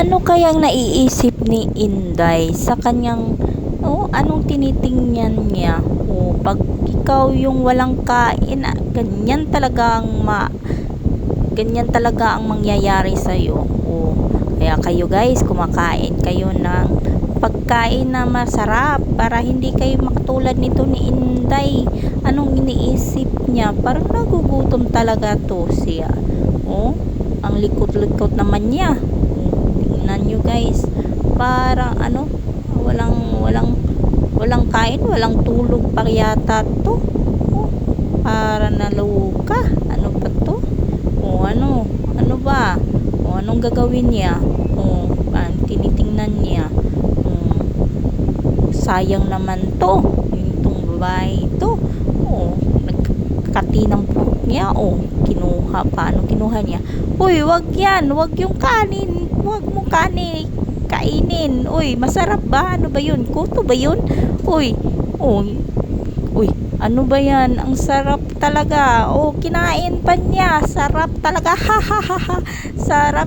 Ano kayang naiisip ni Inday sa kanyang anong tinitingnan niya? Pag ikaw yung walang kain, ganyan talaga ang mangyayari sa iyo. Kaya kayo guys, kumakain kayo ng pagkain na masarap para hindi kayo makatulad nito ni Inday. Anong iniisip niya? Parang nagugutom talaga to siya. Ang likot-likot naman niya. Tingnan nyo guys, parang walang kain, walang tulog pa yata to. Para naluka. Ano pa to? Ano ba? Anong gagawin niya? Tinitingnan niya. Sayang naman to. Itong babae to. Nagkakati ng buhok niya. Kinuha. Paano kinuha niya? Wag yan. Wag yung kanin. Wag mo kainin. Masarap ba? Ano ba yun? Kuto ba yun? Ano ba yan? Ang sarap talaga. Kinain pa niya. Sarap talaga. Ha ha ha ha. Sarap.